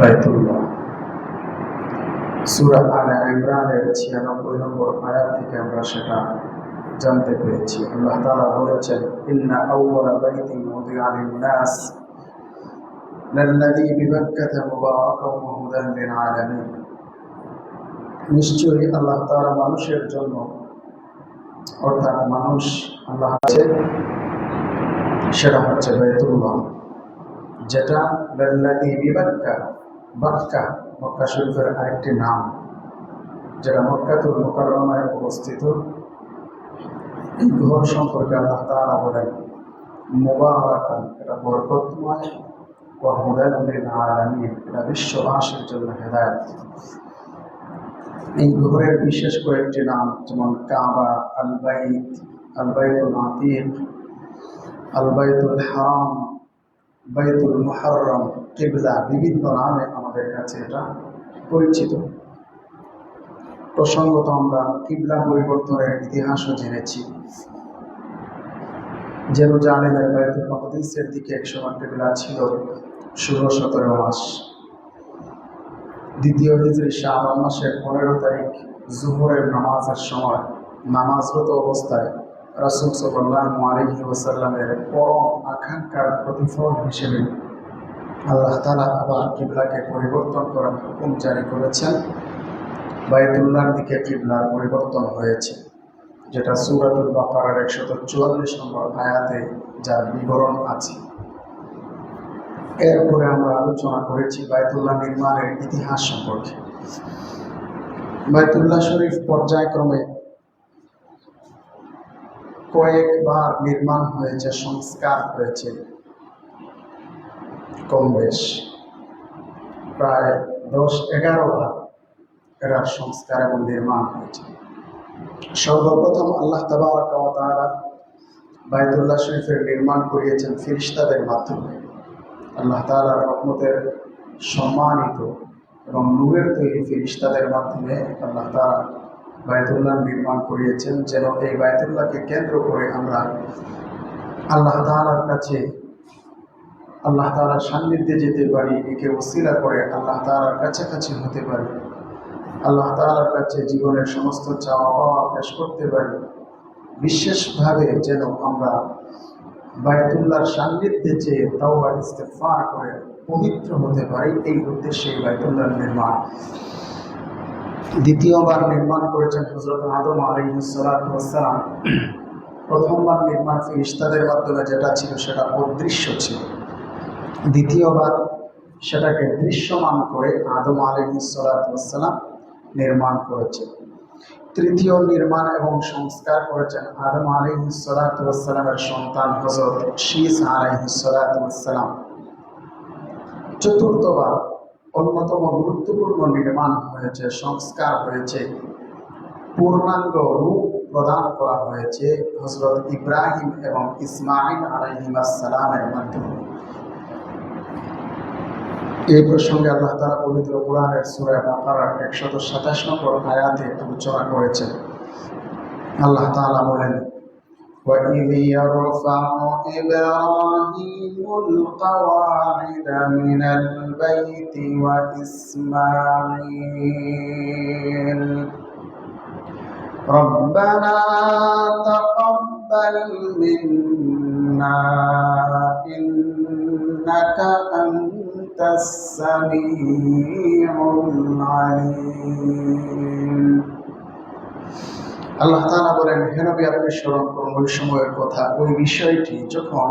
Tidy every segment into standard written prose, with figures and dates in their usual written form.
বাইতুল্লাহ। সূরা আলে ইমরানের ৯৬ নম্বর আয়াত থেকে আমরা সেটা জানতে পেরেছি। আল্লাহ তাআলা বলেছেন, ইন্না আউওয়ালা বাইতিন উযিআ লিন-নাস লাল্লাযী বিবাক্কাতা মুবারাকান ওয়া হুদান লিল আলামিন। নিশ্চয়ই আল্লাহ তাআলা মানুষের জন্য, অর্থাৎ মানুষ আল্লাহ আছে, সেটা হচ্ছে বাইতুল্লাহ, যেটা লাল্লাযী বিবাক্কা, বাক্কা মক্কা শরীফের আরেকটি নাম, যেটা মক্কাতুল মুকাররমায় অবস্থিত। এই ঘর সম্পর্কে আল্লাহ তাআলা বলেন, মুবারাকান, এটা বরকতময়, ওয়া হুদান লিল আলামিন, এটা বিশ্ববাসীর জন্য হেদায়েত। এই ঘরের বিশেষ কয়েকটি নাম, যেমন কাবা, আল বাইত, আল বাইতুল আতীক, আল বাইতুল হারাম, বাইতুল মুহাররম, কিবলা, বিভিন্ন নামে আমাদের কাছে এটা পরিচিত। প্রসঙ্গত আমরা কিবলা পরিবর্তনের ইতিহাসও জেনেছি। জেরুজালেমের বাইতুল মাকদিসের দিকে একসময় কিবলা ছিল ১৬-১৭ মাস। দ্বিতীয় হিজরি শাবান মাসের ১৫ তারিখ জোহরের নামাজের সময় নামাজরত অবস্থায় রাসূল সাল্লাল্লাহু আলাইহি ওয়াসাল্লামের পরম আকাঙ্ক্ষার প্রতিফল হিসেবে আল্লাহ তাআলা আবার কিবলাকে পরিবর্তন করার হুকুম জারি করেছেন। বাইতুল্লাহর দিকে কিবলার পরিবর্তন হয়েছে, যেটা সূরাতুল বাকারার ১৪৪ নম্বর আয়াতে যার বিবরণ আছে। এরপরে আমরা আলোচনা করেছি বাইতুল্লাহ নির্মাণের ইতিহাস সম্পর্কে। বাইতুল্লাহ শরীফ পর্যায়ক্রমে কয়েকবার নির্মাণ হয়েছে, সংস্কার হয়েছে, কম বেশ প্রায় ১০-১১ বার এর সংস্কার এবং নির্মাণ হয়েছে। সর্বপ্রথম আল্লাহ তাবারাক ওয়া তাআলা বাইতুল্লাহ শরীফের নির্মাণ করিয়েছেন ফেরেশতাদের মাধ্যমে। আল্লাহ তাআলার রহমতের সম্মানিত এবং নূরের তৈরি ফেরেশতাদের মাধ্যমে আল্লাহ তাআলা বাইতুল্লাহ নির্মাণ করিয়েছেন, যেন এই বাইতুল্লাহকে কেন্দ্র করে আমরা আল্লাহ তাআলার কাছে, আল্লাহ তাআলার সান্নিধ্যে যেতে পারি, একে ওসিলা করে আল্লাহ তাআলার কাছাকাছি হতে পারি, আল্লাহ তাআলার কাছে জীবনের সমস্ত চাওয়া পাওয়া পেশ করতে পারি। বিশেষভাবে যেন আমরা বাইতুল্লাহর সান্নিধ্যে যেয়ে তাওবা ইস্তেগফার করে পবিত্র হতে পারি, এই উদ্দেশ্যে বাইতুল্লাহর নির্মাণ। দ্বিতীয়বার নির্মাণ করেছেন হযরত আদম আলাইহিস সালাতু ওয়াস সালাম। প্রথমবার নির্মাণ ফেরেশতাদের মাধ্যমে যেটা ছিল সেটা অদৃশ্য ছিল। দ্বিতীয়বার সেটাকে দৃশ্যমান করে আদম আলাইহিস সালাতু ওয়াস সালাম নির্মাণ করেছেন। তৃতীয় নির্মাণ এবং সংস্কার করেছেন আদম আলাইহিস সালাতু ওয়াস সালামের সন্তান হযরত শীস আলাইহিস সালাতু ওয়াস সালাম। চতুর্থবার অন্যতম গুরুত্বপূর্ণ নির্মাণ হয়েছে, সংস্কার হয়েছে, পূর্ণাঙ্গ রূপ প্রদান করা হয়েছে হযরত ইব্রাহিম এবং ইসমাঈল আলাইহিস সালামের মাধ্যমে। এই প্রসঙ্গে আল্লাহ তাআলা পবিত্র কোরআনের সূরা বাকারার ১২৭ নম্বর আয়াতে আলোচনা করেছেন। আল্লাহ তাআলা বলেন, وَإِذْ يَرْفَعُ إِبْرَاهِيمُ الْقَوَاعِدَ مِنَ الْبَيْتِ وَإِسْمَاعِيلُ رَبَّنَا تَقَبَّلْ مِنَّا إِنَّكَ أَنتَ السَّمِيعُ الْعَلِيمُ। আল্লাহ তাআলা বলেন, হে নবী, আপনি স্মরণ করুন ওই সময়ের কথা, ওই বিষয়টি যখন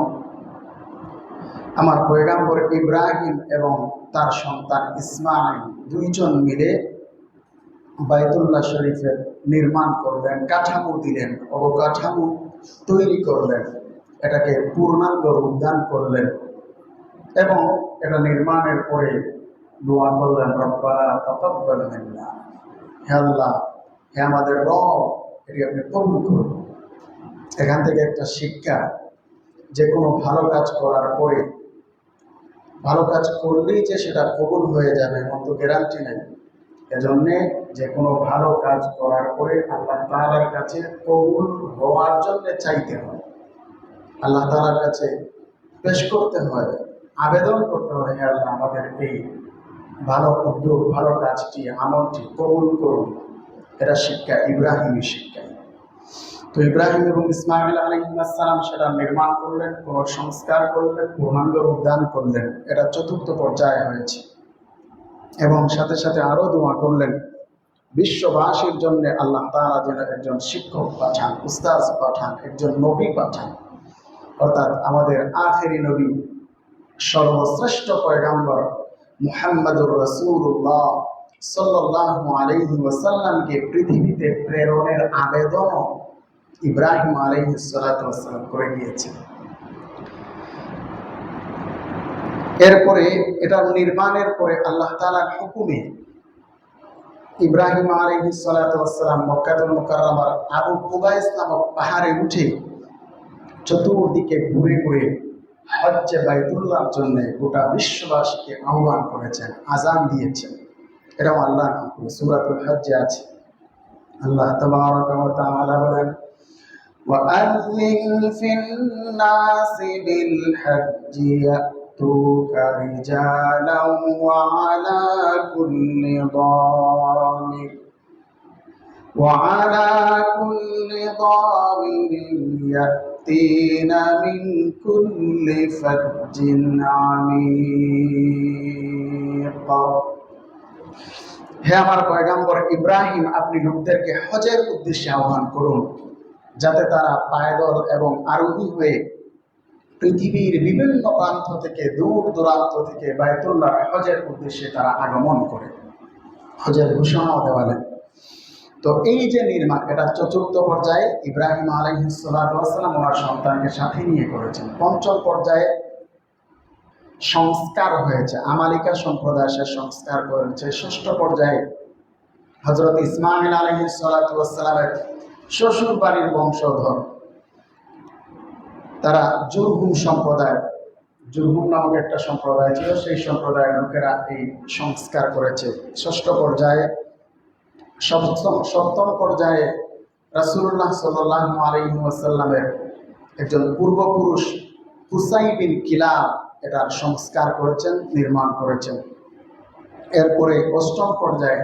আমার পয়গম্বর ইব্রাহিম এবং তার সন্তান ইসমাঈল দুইজন মিলে বাইতুল্লাহ শরীফের নির্মাণ করলেন, কাঠামো দিলেন, অবকাঠামো তৈরি করলেন, এটাকে পূর্ণাঙ্গ রূপ দান করলেন এবং এটা নির্মাণের পরে দোয়া করলেন, রব্বানা তাকাব্বাল মিন্না, হে আল্লাহ, হে আমাদের রব, এটি আপনি কবুল করুন। এখান থেকে একটা শিক্ষা, যে কোনো ভালো কাজ করার পরে, ভালো কাজ করলেই যে সেটা কবুল হয়ে যাবে এমন তো গ্যারান্টি নেই। এজন্যে যে কোনো ভালো কাজ করার পরে আল্লাহ তাআলার কাছে কবুল হওয়ার জন্য চাইতে হয়, আল্লাহ তাআলার কাছে পেশ করতে হয়, আবেদন করতে হয়, হে আল্লাহ, আমাদের এই ভালো উদ্যোগ, ভালো কাজটি, আমলটি কবুল করুন। এটা শিক্ষা, ইব্রাহিমী শিক্ষা। তো ইব্রাহিম এবং ইসমাইল আলাইহিস সালাম সেটা নির্মাণ করলেন, পুনঃসংস্কার করলেন, পূর্ণাঙ্গ উদ্যান করলেন। এটা চতুর্থ পর্যায়ে হয়েছে। এবং সাথে সাথে আরো দোয়া করলেন বিশ্ববাসীর জন্য আল্লাহ তাআলা যেন একজন শিক্ষক পাঠান, উস্তাজ পাঠান, একজন নবী পাঠান, অর্থাৎ আমাদের আখেরি নবী, সর্বশ্রেষ্ঠ পয়গম্বর মুহাম্মদুর রাসূলুল্লাহ সাল্লাল্লাহু আলাইহি ওয়াসাল্লামকে পৃথিবীতে প্রেরণের আবেদনও ইব্রাহিম আলাইহিস সালাতু ওয়াসসালাম করে গিয়েছেন। এরপরে এটার নির্মাণের পরে আল্লাহ তাআলার হুকুমে ইব্রাহিম আলাইহিস সালাতু ওয়াসসালাম মক্কাতুল মুকাররমার আবু কুবাইস নামক পাহাড়ে উঠে চতুর্দিকে ঘুরে ঘুরে হজ্জে বাইতুল্লাহর জন্য গোটা বিশ্ববাসীকে আহ্বান করেছেন, আজান দিয়েছেন। এটাও আল্লাহর হুকুম, সূরাতুল হজ্জে আছে। আল্লাহ তাবারাকা ওয়া তাআলা বলেন وَأَذِّنْ فِي النَّاسِ بِالْحَجِّ يَأْتُوكَ رِجَالًا وَعَلَى كُلِّ ضَامِرٍ يَأْتِينَ مِنْ كُلِّ فَجٍّ عَمِيقٍ। হে আমার পয়গম্বর ইব্রাহিম, আপনি লোকদেরকে হজের উদ্দেশ্যে আহ্বান করুন, যাতে তারা পায়দল এবং আরোহী হয়ে পৃথিবীর বিভিন্ন প্রান্ত থেকে, দূর দূরান্ত থেকে বাইতুল্লাহ হজের উদ্দেশ্যে তারা আগমন করে। হজের ঘোষণাও দেওয়ালেন। তো এই যে নির্মাণ, এটা চতুর্থ পর্যায়ে ইব্রাহিম আলাইহিস সালাতু ওয়াসসালাম ওনার সন্তানকে সাথে নিয়ে করেছেন। পঞ্চম পর্যায়ে সংস্কার হয়েছে, আমালিকা সম্প্রদায় সে সংস্কার করেছে। ষষ্ঠ পর্যায়ে হযরত ইসমাঈল আলাইহিস সালাতু ওয়াসসালামের শ্বশুর বাড়ির বংশধর তারা জুরহুম সম্প্রদায়, জুরহুম নামক একটা সম্প্রদায় ছিল, সেই সম্প্রদায়ের লোকেরা এই সংস্কার করেছে। ষষ্ঠ পর্যায়ে, সপ্তম পর্যায়ে রাসূলুল্লাহ সাল্লাল্লাহু আলাইহি ওয়াসাল্লামের একজন পূর্বপুরুষ কুসাই বিন কিলাব এটার সংস্কার করেছেন, নির্মাণ করেছেন। এরপরে অষ্টম পর্যায়ে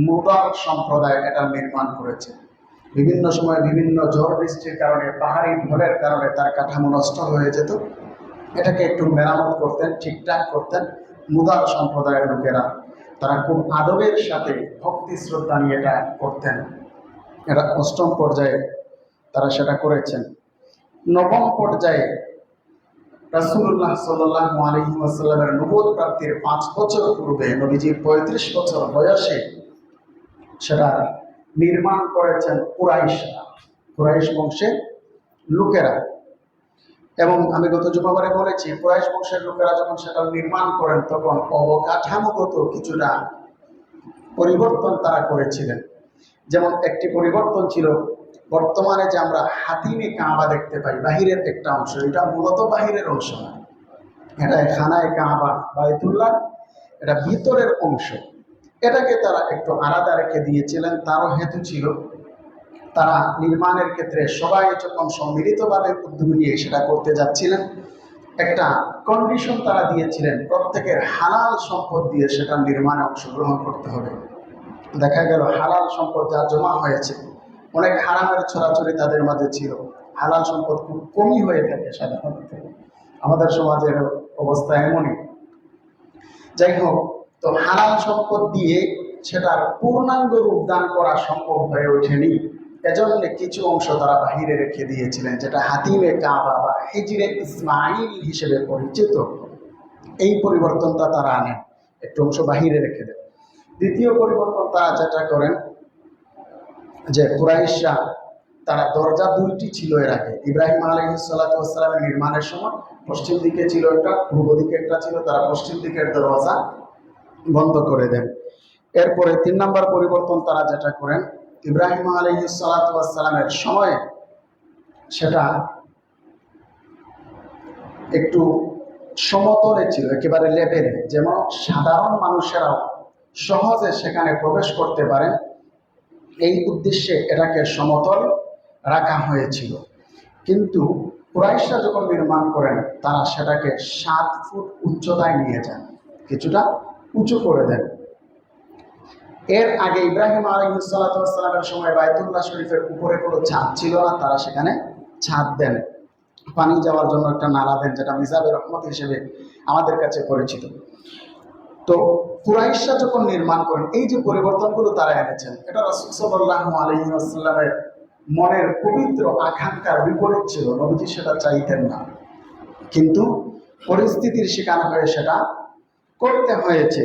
মুদার সম্প্রদায় এটা নির্মাণ করেছে। বিভিন্ন সময় বিভিন্ন ঝড় বৃষ্টির কারণে, পাহাড়ি ঢলের কারণে তার কাঠামো নষ্ট হয়ে যেত। এটাকে একটু মেরামত করতেন, ঠিকঠাক করতেন মুদার সম্প্রদায়ের লোকেরা। তারা খুব আদবের সাথে ভক্তি শ্রদ্ধা নিয়ে এটা করতেন। এটা অষ্টম পর্যায়ে তারা সেটা করেছেন। নবম পর্যায়ে রাসূলুল্লাহ সাল্লাল্লাহু আলাইহি ওয়াসাল্লামের নবুয়ত প্রাপ্তির 5 বছর পূর্বে, নবীজির 35 বছর বয়সে সেটা নির্মাণ করেছেন কুরাইশ বংশের লোকেরা। এবং আমি গত জুমাবারে বলেছি, কুরাইশ বংশের লোকেরা যখন সেটা নির্মাণ করেন তখন অবকাঠামোগত কিছুটা পরিবর্তন তারা করেছিলেন। যেমন একটি পরিবর্তন ছিল, বর্তমানে যে আমরা হাতিমে কাবা দেখতে পাই, বাহিরের একটা অংশ, এটা মূলত বাহিরের অংশ না, এটা খানায় কাবা বাইতুল্লাহ, এটা ভিতরের অংশ। এটাকে তারা একটু আলাদা রেখে দিয়েছিলেন। তারও হেতু ছিল, তারা নির্মাণের ক্ষেত্রে সবাই যখন সম্মিলিতভাবে উদ্যোগ নিয়ে সেটা করতে যাচ্ছিলেন, একটা কন্ডিশন তারা দিয়েছিলেন, প্রত্যেকের হালাল সম্পদ দিয়ে সেটা নির্মাণে অংশগ্রহণ করতে হবে। দেখা গেল হালাল সম্পদ যা জমা হয়েছে, অনেক হারামের ছড়াছড়ি তাদের মাঝে ছিল, হালাল সম্পদ খুব কমই হয়ে থাকে সাধারণত, আমাদের সমাজের অবস্থা এমনই। যাই হোক, তো হালাল সম্পদ দিয়ে সেটার পূর্ণাঙ্গ রূপদান করা সম্ভব হয়ে ওঠেনি। এজন্য কিছু অংশ তারা বাহিরে রেখে দিয়েছিলেন, যেটা হাতিমে কাবা বা হিজরে ইসমাইল হিসেবে পরিচিত। এই পরিবর্তনটা তারা আনেন, একটু অংশ বাহিরে রেখে দেন। দ্বিতীয় পরিবর্তন তারা যেটা করেন, যে কুরাইশরা তারা দরজা দুইটি ছিল এর আগে, ইব্রাহিম আলাইহিস সালাতু ওয়াসসালামের নির্মাণের সময় পশ্চিম দিকে ছিল একটা, পূর্ব দিকে একটা ছিল, তারা পশ্চিম দিকের দরজা বন্ধ করে দেন। এরপরে 3 নম্বর পরিবর্তন তারা যেটা করেন, ইব্রাহিম আলাইহিস সালাতু ওয়াসসালামের সময়ে সেটা একটু সমতলে ছিল, একেবারে লেভেলে, যেমন সাধারণ মানুষেরাও সহজে সেখানে প্রবেশ করতে পারেন, এই উদ্দেশ্যে এটাকে সমতল রাখা হয়েছিল। কিন্তু কুরাইশরা যখন নির্মাণ করেন, তারা সেটাকে 7 ফুট উচ্চতায় নিয়ে যান, কিছুটা উঁচু করে দেন। এর আগে ইব্রাহিম আলাইহিস সালামের সময় বাইতুল্লাহ শরীফের উপরে কোনো ছাদ ছিল না, তারা সেখানে ছাদ দেন, পানি যাওয়ার জন্য একটা নালা দেন, যেটা মিজাবের রহমত হিসেবে আমাদের কাছে পরিচিত। তো কুরাইশরা যখন নির্মাণ করেন, এই যে পরিবর্তনগুলো তারা এনেছেন, এটা রাসূল সাল্লাল্লাহু আলাইহি ওয়াসাল্লামের মনের পবিত্র আকাঙ্ক্ষার বিপরীত ছিল। নবীজি সেটা চাইতেন না, কিন্তু পরিস্থিতির শিকার হয়ে সেটা করতে হয়েছে।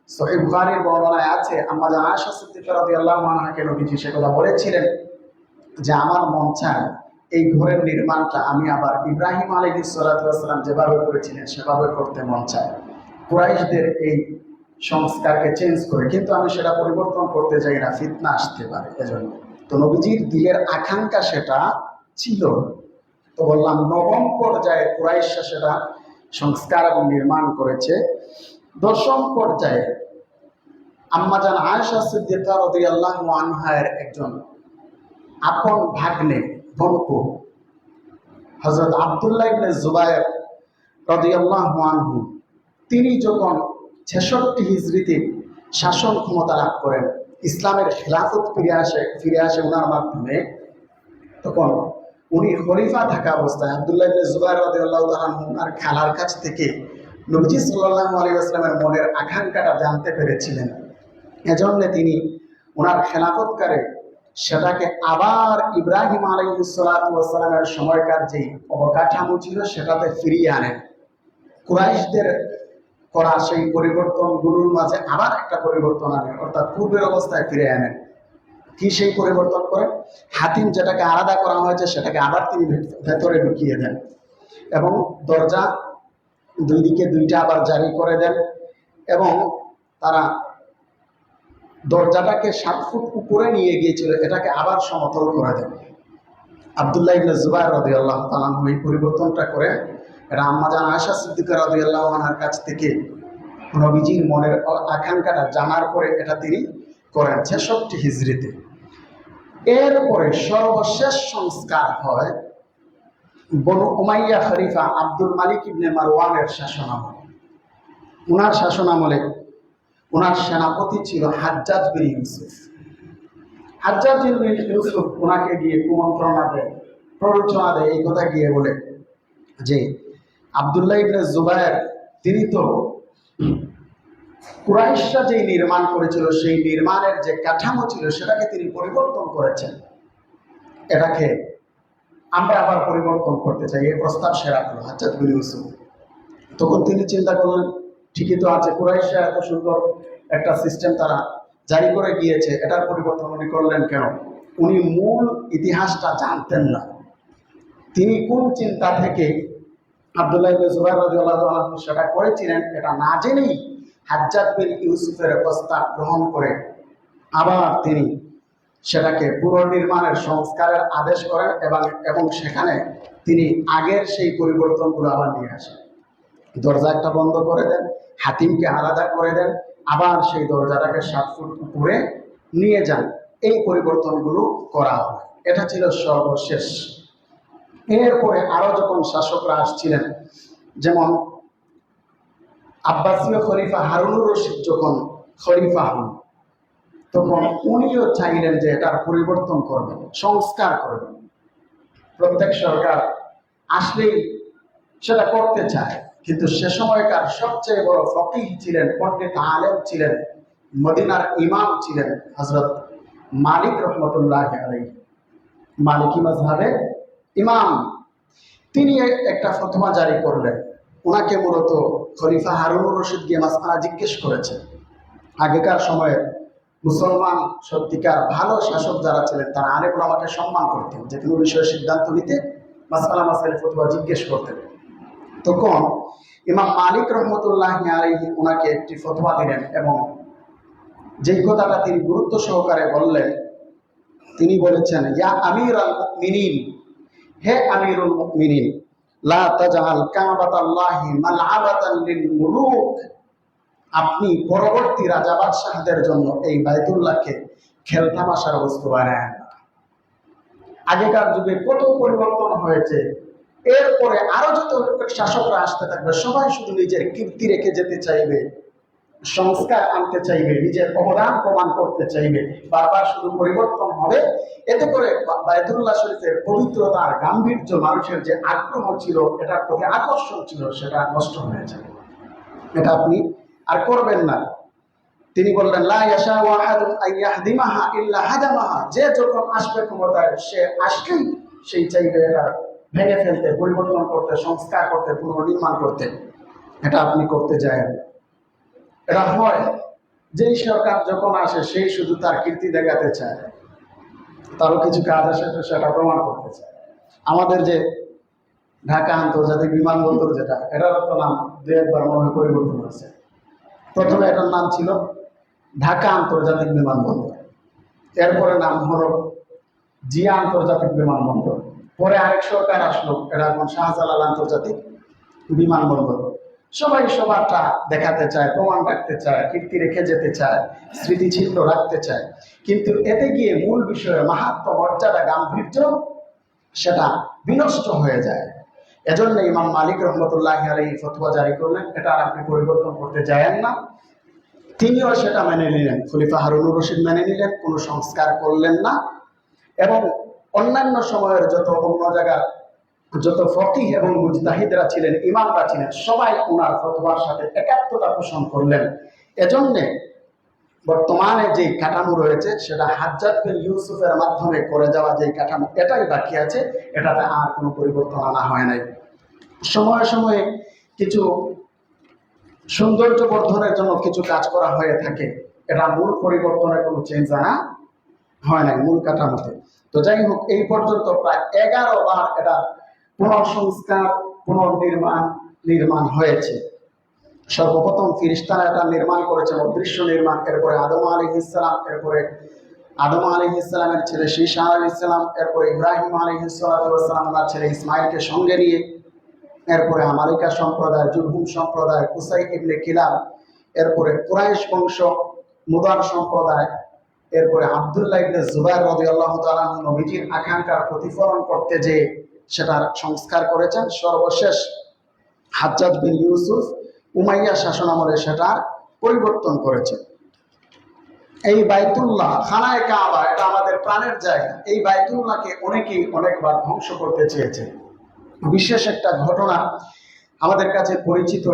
সহিহ বুখারীর বর্ণনায় আছে, আম্মা জান আয়েশা সিদ্দিকা রাদিয়াল্লাহু আনহাকে নবীজি সে কথা বলেছিলেন যে আমার মন চায় এই ঘরের নির্মাণটা আমি আবার ইব্রাহিম আলাইহিস সালাতু ওয়াস সালাম যেভাবে করেছিলেন সেভাবে করতে মন চায়, কুরাইশদের এই সংস্কারকে চেঞ্জ করে, কিন্তু আমি সেটা পরিবর্তন করতে চাই না, ফিতনা আসতে পারে এজন্য। তো নবীজির দিলের আকাঙ্ক্ষা সেটা ছিল। তো বললাম নবম পর্যায়ে কুরাইশরা সেটা সংস্কার এবং নির্মাণ করেছে। দশম পর্যায়ে আম্মাজান আয়েশা সিদ্দিকা রাদিয়াল্লাহু আনহার একজন আপন ভাগ্নে বোনপো হযরত আব্দুল্লাহ ইবনে জুবায়ের রাদিয়াল্লাহু আনহু, তিনি যখন 66 হিজরিতে শাসন ক্ষমতা লাভ করেন, ইসলামের খিলাফত ফিরে আসে ওনার মাধ্যমে, তখন উনি খলিফা থাকা অবস্থায় আব্দুল্লাহ ইবনে জুবায়ের রাদিয়াল্লাহু তাআলা ওনার খালার কাছ থেকে নবীজি সাল্লাল্লাহু আলাইহি ওয়াসাল্লামের মনের আকাঙ্ক্ষাটা জানতে পেরেছিলেন। এজন্য তিনি ওনার খেলাফতকারে সেটাকে আবার ইব্রাহিম আলাইহিস সালাতু ওয়াস সালামের সময়কার যে অবকাঠামো ছিল সেটাতে ফিরিয়ে আনেন। কুরাইশদের করা সেই পরিবর্তনগুলোর মাঝে আবার একটা পরিবর্তন আনেন, অর্থাৎ পূর্বের অবস্থায় ফিরে আনেন। কি সেই পরিবর্তন করেন? হাতিম যেটাকে আলাদা করা হয়েছে সেটাকে আবার তিনি ভেতরে ঢুকিয়ে দেন এবং দরজা দুই দিকে দুইটা আবার জারি করে দেন এবং তারা দরজাটাকে 7 ফুট উপরে নিয়ে গিয়েছিল, এটাকে আবার সমতল করে দেন। আব্দুল্লাহ ইবনে জুবায়ের রাদিয়াল্লাহু তাআলা এই পরিবর্তনটা করে এটা আম্মা জান আয়েশা সিদ্দিকা রাদিয়াল্লাহু আনহার কাছ থেকে নবীজির মনের আকাঙ্ক্ষাটা জানার পরে এটা তিনি করেন 66 হিজরিতে। এরপরে সর্বশেষ সংস্কার হয় বনু উমাইয়া খলিফা আব্দুল মালিক ইবনে মারওয়ানের শাসনামলে। ওনার শাসনামলে ওনার সেনাপতি ছিল হাজ্জাজ বিন ইউসুফ। হাজ্জাজ বিন ইউসুফ ওনাকে গিয়ে কুমন্ত্রণা দেয়, প্ররোচনা দেয়, এই কথা গিয়ে বলে যে আব্দুল্লাহ ইবনে জুবায়ের তিনি তো কুরাইশরা যেই নির্মাণ করেছিল সেই নির্মাণের যে কাঠামো ছিল সেটাকে তিনি পরিবর্তন করেছেন, এটাকে আমরা আবার পরিবর্তন করতে চাই, এই প্রস্তাব সে রাখলো হাজ্জাজ বিন ইউসুফ। তখন তিনি চিন্তা করলেন ঠিকই তো আছে, কুরাইশরা এত সুন্দর একটা সিস্টেম তারা জারি করে গিয়েছে, এটার পরিবর্তন উনি করলেন কেন? উনি মূল ইতিহাসটা জানতেন না। তিনি কোন চিন্তা থেকে আব্দুল্লাহ ইবনে জুবায়ের রাদিয়াল্লাহু আনহু সেটা করেছিলেন এটা না জেনেই হাজ্জাজ বিন ইউসুফের প্রস্তাব গ্রহণ করে আবার তিনি সেটাকে পুনর্নির্মাণের সংস্কারের আদেশ করেন এবং সেখানে তিনি আগের সেই পরিবর্তনগুলো আবার নিয়ে আসেন। দরজা একটা বন্ধ করে দেন, হাতিমকে আলাদা করে দেন, আবার সেই দরজাটাকে 7 ফুট উপরে নিয়ে যান। এই পরিবর্তনগুলো করা হয়। এটা ছিল সর্বশেষ। এরপরে আরো যখন শাসকরা আসছিলেন, যেমন আব্বাসীয় খলিফা হারুনুর রশিদ যখন খলিফা হন, তখন উনিও চাইলেন যে এটার পরিবর্তন করবেন, সংস্কার করবেন। প্রত্যেক সরকার আসলেই সেটা করতে চায়, কিন্তু সে সময়কার সবচেয়ে বড় ফকিহ ছিলেন, পণ্ডিত আলেম ছিলেন, মদিনার ইমাম ছিলেন হযরত মালিক রহমতুল্লাহ আলাইহি, মালিকি মাযহাবের ইমাম। তিনি একটা ফতোয়া জারি করলেন। ওনাকে মূলত খলিফা হারুনুর রশিদ গিয়ে মাসআলা জিজ্ঞেস করেছেন। আগেকার সময়ে মুসলমান সত্যিকার ভালো শাসক যারা ছিলেন তারা আলেম ওলামাকে সম্মান করতেন, যে কোনো বিষয়ে সিদ্ধান্ত নিতে মাসআলা ফতোয়া জিজ্ঞেস করতেন। তখন ইমাম মালিক রহমতুল্লাহ আলাইহি ওনাকে একটি ফতোয়া দিলেন এবং যেই কথাটা তিনি গুরুত্ব সহকারে বললেন, তিনি বলেছেন, ইয়া আমিরুল মুমিনিন, হে আমিরুল মুমিনিন, লা তাজআল কাবাতাল্লাহি মালআবাতান লিল মুলুক, আপনি পরবর্তী রাজা বাদশাহদের জন্য এই বাইতুল্লাহকে খেলতামাশার বস্তু বানায় না। আগেকার যুগে কত পরিবর্তন হয়েছে, এরপরে আরো যত শাসকরা আসতে থাকবে সবাই শুধু নিজের কীর্তি রেখে যেতে চাইবে, সংস্কার আনতে চাইবে, নিজের অবদান প্রমাণ করতে চাইবে, বারবার শুধু পরিবর্তন হবে। এতে করে বায়তুল্লাহ শরীফের পবিত্রতার গাম্ভীর্য, মানুষের যে আগ্রহ ছিল, এটার প্রতি আকর্ষণ ছিল, সেটা নষ্ট হয়ে যাবে। এটা আপনি আর করবেন না। তিনি বললেন, লা ইয়াশাউ আহাদুন আইয়াহদিমাহা ইল্লা হাদামাহা, যে যখন আসবে ক্ষমতায় সে আসলেই সেই চাইবে এটা ভেঙে ফেলতে, পরিবর্তন করতে, সংস্কার করতে, পুনর্নির্মাণ করতে। এটা আপনি করতে যাবেন। এটা হয় যেই সরকার যখন আসে সেই শুধু তার কীর্তি দেখাতে চায়, তারও কিছু কাজ আসে সেটা প্রমাণ করতে চায়। আমাদের যে ঢাকা আন্তর্জাতিক বিমানবন্দর, যেটা এটার তো নাম দু একবার মনে হয় পরিবর্তন হয়েছে। প্রথমে এটার নাম ছিল ঢাকা আন্তর্জাতিক বিমানবন্দর, এরপরে নাম হলো জিয়া আন্তর্জাতিক বিমানবন্দর। পরে আরেক সরকার আসলো, এটা এখন শাহজালাল আন্তর্জাতিক বিমানবন্দর। সবাই সবারটা দেখাতে চায়, প্রমাণ রাখতে চায়, কীর্তি রেখে যেতে চায়, স্মৃতিচিহ্ন রাখতে চায়, কিন্তু এতে গিয়ে মূল বিষয়ে মাহাত্ম্য, মর্যাদা, গাম্ভীর্য সেটা বিনষ্ট হয়ে যায়। এজন্য ইমাম মালিক রহমতুল্লাহি আলাইহি ফতোয়া জারি করলেন, এটা আর আপনি পরিবর্তন করতে যায়েন না। তিনিও সেটা মেনে নিলেন, খলিফা হারুনুর রশিদ মেনে নিলেন, কোনো সংস্কার করলেন না। এবং অন্যান্য সময়ের যত অন্য জায়গার যত ফকিহ এবং মুজতাহিদরা ছিলেন, ইমামরা ছিলেন, সবাই ওনার ফতোয়ার সাথে একাত্মতা পোষণ করলেন। এজন্যে বর্তমানে যে কাঠামো রয়েছে সেটা হাজ্জাজ বিন ইউসুফের মাধ্যমে করে যাওয়া যে কাঠামো, এটাই বাকি আছে, এটাতে আর কোনো পরিবর্তন আনা হয় নাই। সময়ে সময়ে কিছু সৌন্দর্য বর্ধনের জন্য কিছু কাজ করা হয়ে থাকে, এটা মূল পরিবর্তনের কোনো চেঞ্জ আনা হয় নাই মূল কাঠামোতে। তো যাই হোক, এই পর্যন্ত প্রায় 11 বার এটা পুনঃসংস্কার, নির্মাণ হয়েছে। সর্বপ্রথম ফিরিস্তারা এটা নির্মাণ করেছেন, অদৃশ্য নির্মাণ। এরপরে আদম আলাইহিস সালাম, এরপরে আদম আলাইহিস সালামের ছেলে শীশা আলাইহিস সালাম, এরপরে ইব্রাহিম আলাইহিস সালাম তার ছেলে ইসমাইলকে সঙ্গে নিয়ে, এরপরে আমালিকা সম্প্রদায়, জুরহুম সম্প্রদায়, কুসাই ইবনে কিলাব, এরপরে কুরাইশ বংশ, মুদার সম্প্রদায়, এরপরে আব্দুল্লাহ ইবনে জুবাইর রাদিয়াল্লাহু তাআলা নবীজির আকাঙ্ক্ষার প্রতিফলন করতে যে সেটার সংস্কার করেছেন। সর্বশেষ হাজ্জাজ বিন ইউসুফ উমাইয়া শাসনামলে সেটার পরিবর্তন করেছে। এই বাইতুল্লাহ, খানায়ে কাবা, এটা আমাদের প্রাণের জায়গা। এই বাইতুল্লাহকে অনেকেই অনেকবার ধ্বংস করতে চেয়েছে। বিশেষ একটা ঘটনা আমাদের কাছে পরিচিত,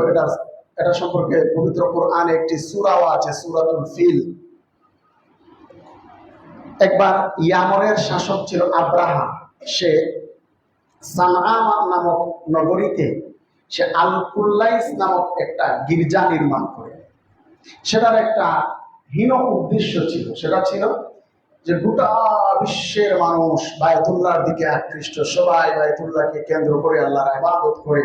এটা সম্পর্কে পবিত্র কোরআনে একটি সূরাও আছে, সূরাতুল ফিল। একবার ইয়ামনের শাসক ছিল আব্রাহা। সে সানআ নামক নগরীতে সে আল কুল্লাইস নামক একটা গির্জা নির্মাণ করে। সেটার একটা হীন উদ্দেশ্য ছিল, সেটা ছিল যে গোটা বিশ্বের মানুষ বায়তুল্লাহর দিকে আকৃষ্ট, সবাই বায়তুল্লাহকে কেন্দ্র করে আল্লাহর ইবাদত করে।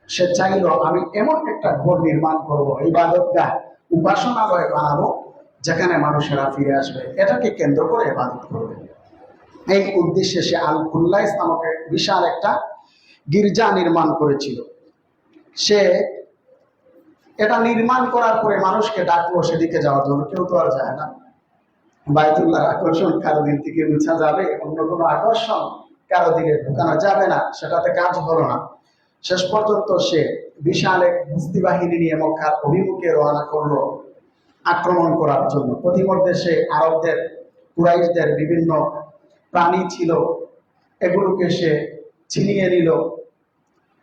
সে চাইল, আমি এমন একটা ঘর নির্মাণ করব, ইবাদতগাহ, উপাসনালয় বানাবো, যেখানে মানুষেরা ফিরে আসবে, এটাকে কেন্দ্র করে ইবাদত করবে। এই উদ্দেশ্যে সে আল কুল্লাইস নামক বিশাল একটা গির্জা নির্মাণ করেছিল। সে এটা নির্মাণ করার পরে মানুষকে ডাকলো সেদিকে যাওয়ার জন্য, কেউ তো আর যায় না। বায়তুল্লাহর আকর্ষণ কারো দিক থেকে মুছা যাবে, অন্য কোনো আকর্ষণ কারো দিকে ঢুকানো যাবে না, সেটাতে কাজ হলো না। শেষ পর্যন্ত সে বিশাল এক হস্তি বাহিনী নিয়ে মক্কার অভিমুখে রওনা করলো আক্রমণ করার জন্য। প্রতিমধ্যে সে আরবদের, কুরাইশদের বিভিন্ন প্রাণী ছিল, এগুলোকে সে ছিনিয়ে নিল।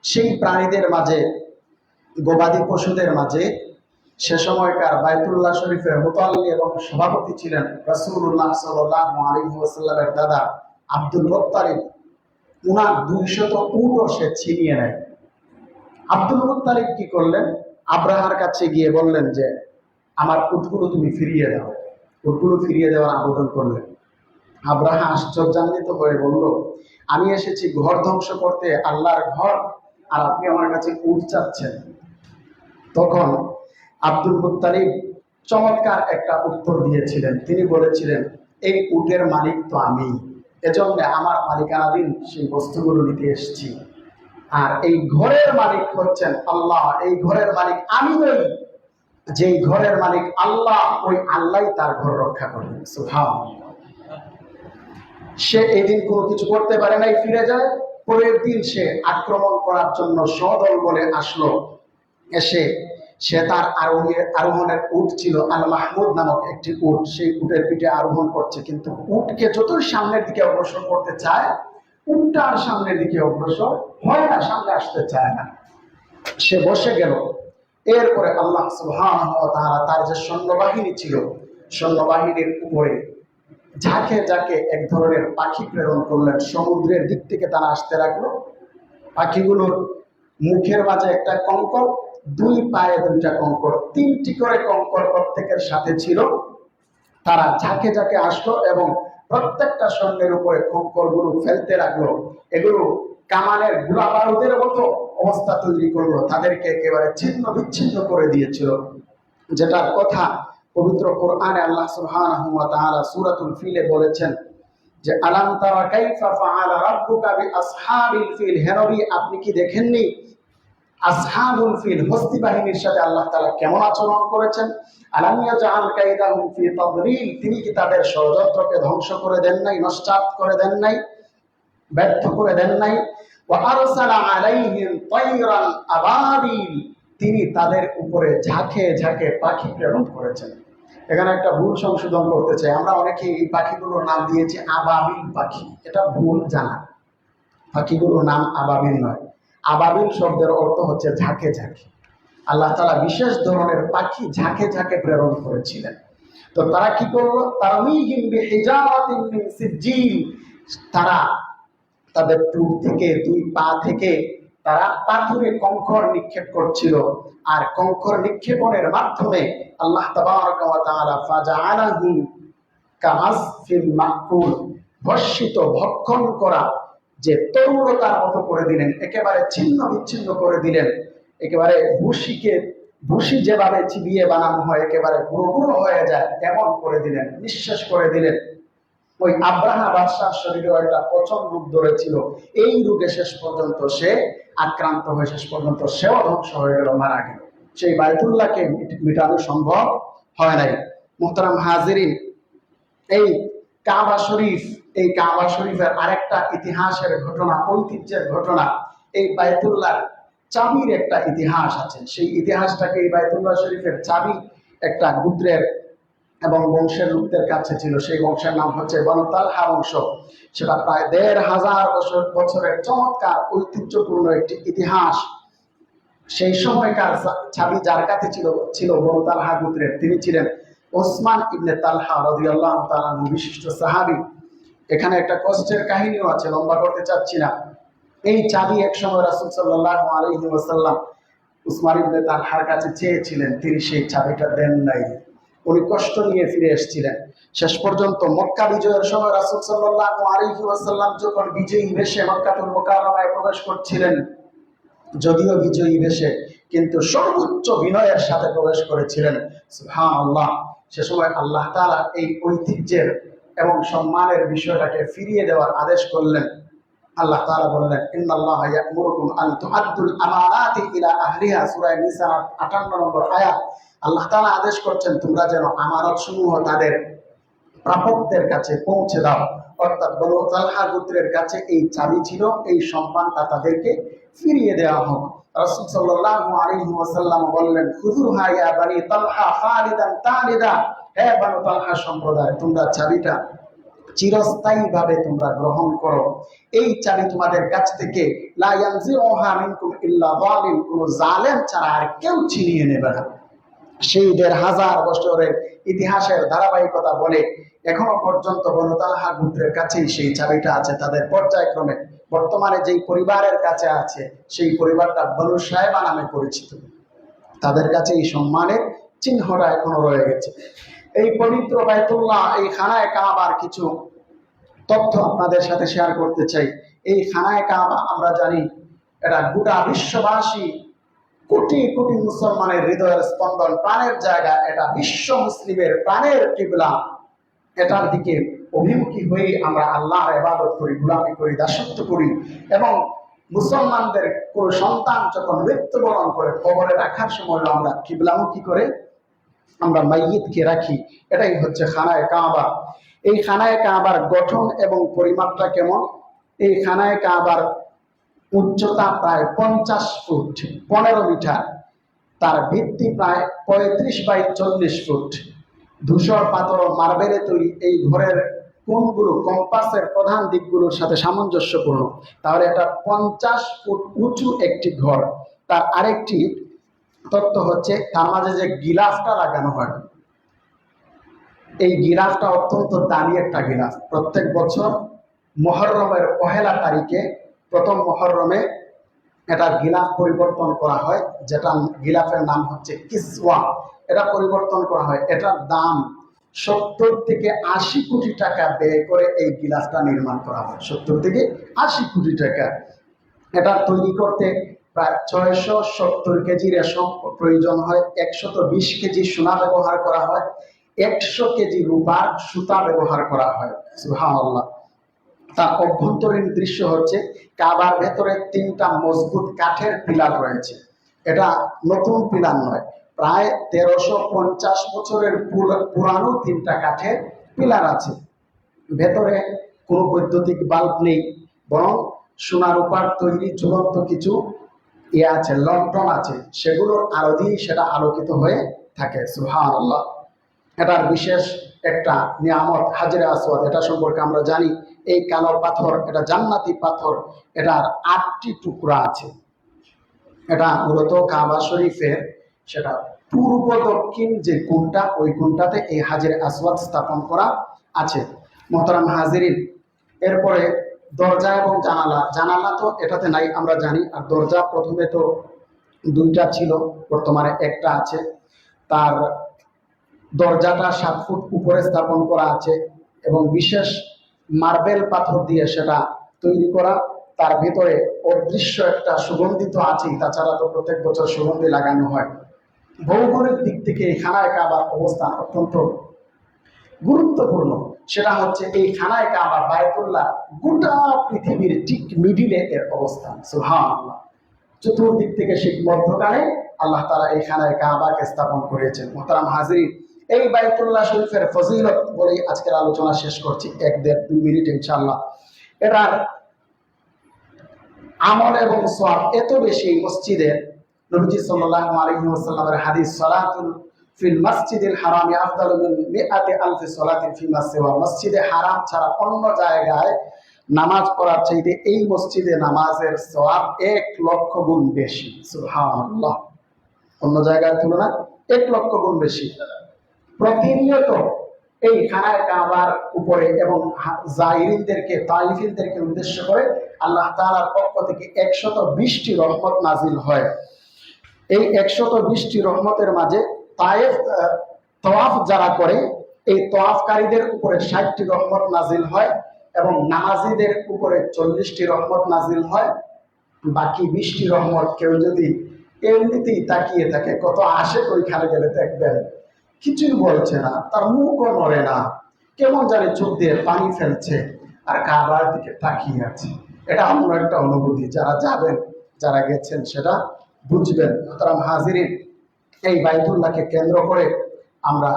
সেই প্রাণীদের মাঝে, গবাদি পশুদের মাঝে সে সময়কার বাইতুল্লাহ শরীফের মুতাল্লি এবং সভাপতি ছিলেন রাসূলুল্লাহ সাল্লাল্লাহু আলাইহি ওয়াসাল্লামের দাদা আব্দুল মুত্তালিব। উনার 200 উটও সে ছিনিয়ে নেয়। আব্দুল মুত্তালিব কি করলেন? আব্রাহার কাছে গিয়ে বললেন যে, আমার উটগুলো তুমি ফিরিয়ে দাও। উটগুলো ফিরিয়ে দেওয়ার আবেদন করলেন। আব্রাহা আশ্চর্যান্বিত হয়ে বলল, আমি এসেছি ঘর ধ্বংস করতে, আল্লাহর ঘর, আর আপনি আমার কাছে উট চাচ্ছেন। তখন আব্দুল মুত্তালিব চমৎকার একটা উত্তর দিয়েছিলেন। তিনি বলেছিলেন, এই উটের মালিক তো আমি, এজন্য আমার মালিকানাধীন সেই বস্তুগুলো নিতে এসেছি। আর এই ঘরের মালিক হচ্ছেন আল্লাহ, এই ঘরের মালিক আমি নই। যেই ঘরের মালিক আল্লাহ, ওই আল্লাহই তার ঘর রক্ষা করবেন। সুবহানাল্লাহ। সে এই দিন কোনো কিছু করতে পারে নাই, ফিরে যায়। পরের দিন সে আক্রমণ করার জন্য সদল বলে আসলো। এসে সে তার আরোহণের উট ছিল আল মাহমুদ নামক একটি উট, সেই উটের পিঠে আরোহণ করছে, কিন্তু উটকে যতই সামনের দিকে অগ্রসর করতে চায় উটটা আর সামনের দিকে অগ্রসর হয় না, সামনে আসতে চায় না। সে বসে গেল। এরপরে আল্লাহ সুবহানাহু ওয়া তাআলা তার যে সৈন্যবাহিনী ছিল, সৈন্যবাহিনীর উপরে ঝাঁকে ঝাঁকে এক ধরনের পাখি প্রেরণ করলেন। সমুদ্রের দিক থেকে তারা আসতে লাগলো। পাখিগুলোর মুখের মাঝে একটা কঙ্কর, দুই পায়ে দুইটা কঙ্কর, তিনটি করে কঙ্কর প্রত্যেকের সাথে ছিল। তারা ঝাঁকে ঝাঁকে আসলো এবং প্রত্যেকটা সৈন্যের উপরে কঙ্করগুলো ফেলতে লাগলো। এগুলো কামানের গোলা বারুদের মতো অবস্থা তৈরি করলো, তাদেরকে একেবারে ছিন্ন বিচ্ছিন্ন করে দিয়েছিল। যেটার কথা পবিত্র কোরআনে আল্লাহ সুবহানাহু ওয়া তাআলা সূরাতুল ফিলে বলেছেন যে আলাম তারা কাইফা ফাআলা রাব্বুকা বিআসহাবিল ফিল। হে নবী, আপনি কি দেখেননি আসহাবুল ফিল হস্তি বাহিনীর সাথে আল্লাহ তাআলা কেমন আচরণ করেছেন? আলাম ইয়াজআল কাইদাহুম ফি তাদলিল। তিনি কি তাদের ষড়যন্ত্রকে ধ্বংস করে দেন নাই, নস্যাৎ করে দেন নাই, ব্যর্থ করে দেন নাই? ওয়া আরসালা আলাইহিম তায়রান আবাবিল। তিনি তাদের উপরে ঝাঁকে ঝাঁকে পাখি প্রেরণ করেছেন। এখানে একটা ভুল সংশোধন করতে চাই। আমরা অনেকে এই পাখিগুলোর নাম দিয়েছি আবাবিল পাখি, এটা ভুল জানা। পাখিগুলোর নাম আবাবিল নয়। আবাবিল শব্দের অর্থ হচ্ছে ঝাঁকে ঝাঁকে। আল্লাহ তাআলা বিশেষ ধরনের পাখি ঝাঁকে ঝাঁকে প্রেরণ করেছিলেন। তো তারা কি করলো? তারমিহিম বিহিজারাতিন মিন সিজ্জিল। তারা তাদের টুট থেকে, দুই পা থেকে তারা পাথরে কঙ্কর নিক্ষেপ করছিল। আর কঙ্কর নিক্ষেপণের মাধ্যমে আল্লাহ তাবারাকা ওয়া তাআলা ফাজআলাহুম কাআসফিল মাকুল, ভর্ষিত ভক্ষণ করা যে তরুলতার মতো করে দিলেন, একেবারে ছিন্ন বিচ্ছিন্ন করে দিলেন। একেবারে ভুসি যেভাবে চিবিয়ে বানানো হয় একেবারে গুঁড়ো গুঁড়ো হয়ে যায় এমন করে দিলেন, নিঃশেষ করে দিলেন। ওই আব্রাহা বাদশার শরীরে একটা পচন রোগ ধরেছিল। এই রোগে শেষ পর্যন্ত সে আক্রান্ত হয়ে শেষ পর্যন্ত সেও ধ্বংস হয়ে গেল, মারা গেল। সেই বাইতুল্লাহকে মিটানো সম্ভব হয় নাই। মুহতারাম হাজিরিন, এই কাবা শরীফ, এই কাবা শরীফের আরেকটা ইতিহাসের ঘটনা, ঐতিহ্যের ঘটনা। এই বাইতুল্লাহর চাবির একটা ইতিহাস আছে। সেই ইতিহাসটাকে, এই বাইতুল্লাহ শরীফের চাবি একটা গোত্রের এবং বংশের লোকদের কাছে ছিল। সেই বংশের নাম হচ্ছে বনু তালহা বংশ। সেটা প্রায় ১৫০০ বছরের চমৎকার ঐতিহ্যপূর্ণ একটি ইতিহাস। সেই সময়কার চাবি যার কাছে ছিল বনু তালহা গোত্রের, তিনি ছিলেন ওসমান ইবনে তালহা রাদিয়াল্লাহু তাআলা, বিশিষ্ট সাহাবী। এখানে একটা কষ্টের কাহিনীও আছে, লম্বা করতে চাচ্ছি না। এই চাবি একসময় রাসূল সাল্লাল্লাহু আলাইহি ওয়াসাল্লাম উসমান ইবনে তালহার কাছে চেয়েছিলেন, তিনি সেই চাবিটা দেন নাই। উনি কষ্ট নিয়ে ফিরে এসেছিলেন। শেষ পর্যন্ত মক্কা বিজয়ের সময় রাসূল সাল্লাল্লাহু আলাইহি ওয়াসাল্লাম যখন বিজয়ী বেশে মক্কাতুল মুকাররমায় প্রবেশ করছিলেন, যদিও বিজয়ী বেশে, কিন্তু সর্বোচ্চ বিনয়ের সাথে প্রবেশ করেছিলেন। সুবহানাল্লাহ। সে সময় আল্লাহ তাআলা এই ঐতিহ্যের এবং সম্মানের বিষয়টাকে ফিরিয়ে দেওয়ার আদেশ করলেন। আল্লাহ তাআলা বললেন, ইন্নাল্লাহা ইয়া'মুরুকুম আন তুআদ্দুল আমানাতি ইলা আহলিহা, সূরা নিসা ৫৮ নম্বর আয়াত। আল্লাহ তাআলা আদেশ করছেন, তোমরা যেন আমানত সমূহ তাদের প্রাপকদের কাছে পৌঁছে দাও। অর্থাৎ বনু তালহা গোত্রের কাছে এই চাবি ছিল, এই সম্মানটা তাদেরকে ফিরিয়ে দেওয়া হোক। রাসূল সাল্লাল্লাহু আলাইহি ওয়াসাল্লাম বললেন, খুযুহা ইয়া বনি তালহা খালিদান তালিদা। হে বনু তালহা সম্প্রদায়, তোমরা চাবিটা চিরস্থায়ী ভাবে তোমরা গ্রহণ করো। এই চাবি তোমাদের কাছ থেকে লা ইয়ানজিউহা মিনকুম ইল্লা যালিম, কোন জালেম ছাড়া আর কেউ ছিনিয়ে নেবে না। সেই ১৫০০ বছরের ইতিহাসের ধারাবাহিকতা বলে এখনো পর্যন্ত বনু তালহা গোত্রের কাছেই সেই চাবিটা আছে। তাদের পর্যায়ক্রমে বর্তমানে যেই পরিবারের কাছে আছে, সেই পরিবারটা বনু সায়বা নামে পরিচিত। তাদের কাছে এই সম্মানের চিহ্নটা এখনো রয়ে গেছে। এই পবিত্র বাইতুল্লাহ, এই খানায়ে কাবার কিছু তথ্য আপনাদের সাথে শেয়ার করতে চাই। এই খানায়ে কাবা আমরা জানি এটা গোটা বিশ্ববাসী, কোটি কোটি মুসলমানের হৃদয়ের স্পন্দন, প্রাণের জায়গা। এটা বিশ্ব মুসলিমের প্রাণের কিবলা। এটার দিকে অভিমুখী হয়ে আমরা আল্লাহর ইবাদত করি, গোলামি করি, দাসত্ব করি। এবং মুসলমানদের কোন সন্তান যখন মৃত্যুবরণ করে কবরে রাখার সময় আমরা কিবলামুখী করে আমরা মাইয়িতকে রাখি। এটাই হচ্ছে খানায়ে কাবা। এই খানায়ে কাবার গঠন এবং পরিমাপটা কেমন? এই খানায়ে কাবার উচ্চতা প্রায় ৫০ ফুট ১৫ মিটার তার ভিত্তি প্রায় 35 বাই 40 ফুট। ধূসর পাথর ও মার্বেলে তৈরি এই ঘরের কোণগুলো কম্পাসের প্রধান দিকগুলোর সাথে সামঞ্জস্যপূর্ণ। তাহলে এটা 50 ফুট উঁচু একটি ঘর। তার আরেকটি তত্ত্ব হচ্ছে তার মাঝে যে গিলাফটা লাগানো হয়, এই গিলাফটা অত্যন্ত দামি একটা গিলাফ। প্রত্যেক বছর মুহররমের 1 তারিখে, প্রথম মুহররমে এটা গিলাফ পরিবর্তন করা হয়, যেটা গিলাফের নাম হচ্ছে কিসওয়া। এটা পরিবর্তন করা হয়। এটার দাম 70 থেকে 80 কোটি টাকা ব্যয় করে এই গিলাফটা নির্মাণ করা হয়। 70 থেকে 80 কোটি টাকা। এটা তৈরি করতে প্রায় 670 কেজি রেশম প্রয়োজন হয়, 120 কেজি সোনা ব্যবহার করা হয়, 100 কেজি রূপার সুতা ব্যবহার করা হয়। সুবহানাল্লাহ। তার অভ্যন্তরীণ দৃশ্য হচ্ছে কাবার ভেতরে 3টা মজবুত কাঠের পিলার রয়েছে। এটা নতুন পিলার নয়, প্রায় 1350 বছরের পুরানো 3টা কাঠের পিলার আছে। ভেতরে কোনো বৈদ্যুতিক বাল্ব নেই, বরং সোনা রূপার তৈরি ঝুলন্ত কিছু আছে, লণ্ঠন আছে, সেগুলোর আলো দিয়ে সেটা আলোকিত হয়ে থাকে। সুবহানাল্লাহ। এটার বিশেষ একটা নিয়ামত হাজরে আসওয়াদ, এটা সম্পর্কে আমরা জানি। এই কালো পাথর, এটা জান্নাতি পাথর। এটার 8টি টুকরা আছে। এটা মূলত কাবা শরীফের সেটা পূর্ব দক্ষিণ যে কোণটা, ওই কোণটাতে এই হাজরে আসওয়াদ স্থাপন করা আছে। মোহতারাম হাজিরিন, এরপরে দরজা এবং জানালা। জানালা তো এটাতে নাই, আমরা জানি। আর দরজা প্রথমে তো 2টা ছিল, বর্তমানে একটা আছে। তার দরজাটা 7 ফুট উপরে স্থাপন করা আছে এবং বিশেষ মার্বেল পাথর দিয়ে সেটা তৈরি করা। তার ভিতরে অদৃশ্য একটা সুগন্ধি তো আছেই, তাছাড়া তো প্রত্যেক বছর সুগন্ধি লাগানো হয়। ভৌগোলিক দিক থেকে এই খানায় কাবার অবস্থান অত্যন্ত গুরুত্বপূর্ণ। সেটা হচ্ছে এই খানায় কাবা বায়তুল্লাহ গোটা পৃথিবীর ঠিক মিডিলে এর অবস্থান। সুবহানাল্লাহ। চতুর্দিক থেকে সেই মধ্যকালে আল্লাহ তাআলা এই খানায় কাবাকে স্থাপন করেছেন। মুহতারাম হাজিরিন, এই বাইতুল্লাহ শরীফের ফজিলত বলেই আজকের আলোচনা শেষ করছি 1-1.5-2 মিনিট ইনশাআল্লাহ। এটার আমল এবং সওয়াব এত বেশি মসজিদের, নবীজি সাল্লাল্লাহু আলাইহি ওয়াসাল্লামের হাদিস, সালাতুল ফিল মাসজিদিল হারামি আফদালু মিন মিআতি আলফি সালাতিন ফিমা সিওয়া। মসজিদে হারাম ছাড়া অন্য জায়গায় নামাজ পড়ার চাইতে এই মসজিদে নামাজের সওয়াব 1 লক্ষ গুণ বেশি। সুবহানাল্লাহ। অন্য জায়গার তুলনায় 1 লক্ষ গুণ বেশি। প্রতিনিয়ত এই খানায় কাবার উপরে এবং জাইরিনদেরকে, তাইফিনদেরকে উদ্দেশ্য করে আল্লাহ তাআলার পক্ষ থেকে 120টি রহমত নাজিল হয়। এই 120টি রহমতের মাঝে তওয়াফ যারা করে, এই তওয়াফকারীদের উপরে 60টি রহমত নাজিল হয় এবং নামাজীদের উপরে 40টি রহমত নাজিল হয়। বাকি 20টি রহমত কেউ যদি এমনিতেই তাকিয়ে থাকে, কত আসে ওইখানে গেলে দেখবেন কিছুই বলছে না, তার মুখও নড়ে না, কেমন জানি চোখ দিয়ে পানি ফেলছে আর কাবার দিকে তাকিয়ে আছে। এটা অন্য একটা অনুভূতি। যারা যাবেন, যারা গেছেন সেটা বুঝবেন। সুতরাং হাজিরিন, এই বাইতুল্লাহকে কেন্দ্র করে আমরা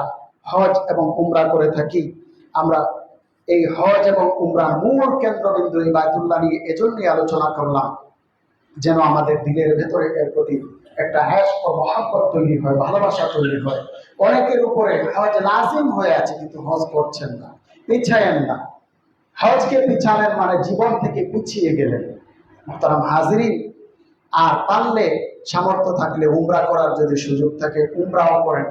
হজ এবং উমরা করে থাকি। আমরা এই হজ এবং উমরার মূল কেন্দ্রবিন্দু এই বাইতুল্লাহ নিয়ে এজন্যই আলোচনা করলাম, যেন আমাদের দিলের ভেতরে এর প্রতি একটা ইশক ও মহব্বত তৈরি হয়, ভালোবাসা তৈরি হয়। অনেকের উপরে হজ লাজিম হয়ে আছে, কিন্তু হজ করছেন না। পিছায়েন না। হজকে পিছালেন মানে জীবন থেকে পিছিয়ে গেলেন। মুহতারাম হাজিরিন, আর পারলে সামর্থ্য থাকলে উমরা করার যদি সুযোগ থাকে উমরাও করেন,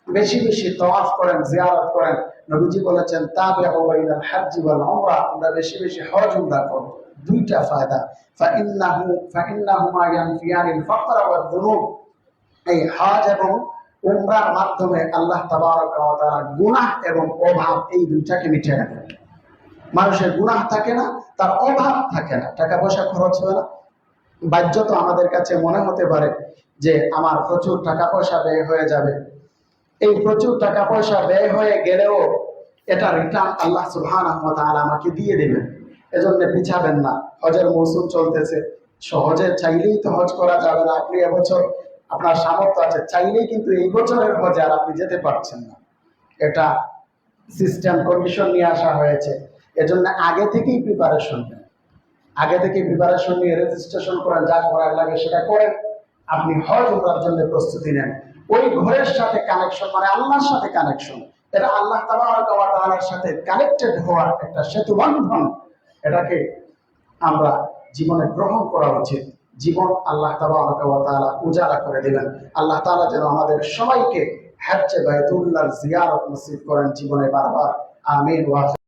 বেশি বেশি তওয়াফ করেন, জিয়ারত করেন। নবীজি বলেছেন তাবিউ বাইনাল হজ্জি ওয়াল উমরা, তোমরা বেশি বেশি হজ উমরা করো। 2টা ফায়দা, ফাইন্নাহুমা ইয়ানফিয়ানিল ফাকরা ওয়াদ যুনুব। এই হজ এবং উমরার মাধ্যমে আল্লাহ তাবারক ওয়া তাআলা গুনাহ এবং অভাব এই 2টাকে মিটিয়ে দেন। মানুষের গুনাহ থাকে না, তার অভাব থাকে না, টাকা পয়সা খরচ হয় না। বাহ্যত আমাদের কাছে মনে হতে পারে যে আমার প্রচুর টাকা পয়সা ব্যয় হয়ে যাবে। এই প্রচুর টাকা পয়সা ব্যয় হয়ে গেলেও এটা রিটার্ন আল্লাহ সুবহানাহু ওয়া তাআলা আমাকে দিয়ে দেবেন। এজন্য পিছাবেন না। হজের মৌসুম চলতেছে, সহজে চাইলেই তো হজ করা যাবে না। আপনি এবছর আপনার সামর্থ্য আছে, চাইলেই কিন্তু এই বছরের হজে আর আপনি যেতে পারছেন না। এটা সিস্টেম কন্ডিশন নিয়ে আসা হয়েছে। এজন্য আগে থেকেই প্রিপারেশন নেন, আগে থেকে প্রিপারেশন নিয়ে রেজিস্ট্রেশন করেন, যা করার লাগে সেটা করেন। আপনি হজ উমরার জন্য প্রস্তুতি নেন, ওই ঘরের সাথে কানেকশন মানে আল্লাহর সাথে কানেকশন, এটা আল্লাহ তাবারক ওয়া তাআলার সাথে কানেক্টেড হওয়ার একটা সেতু বন্ধন। এটাকে আমরা জীবনে গ্রহণ করা উচিত। জীবন আল্লাহ তাবারক ওয়া তাআলা উজালা করে দিবেন। আল্লাহ তাআলা যেন আমাদের সবাইকে হজ্জে বাইতুল্লাহর জিয়ারত নসিব করেন জীবনে বারবার। আমিন ওয়া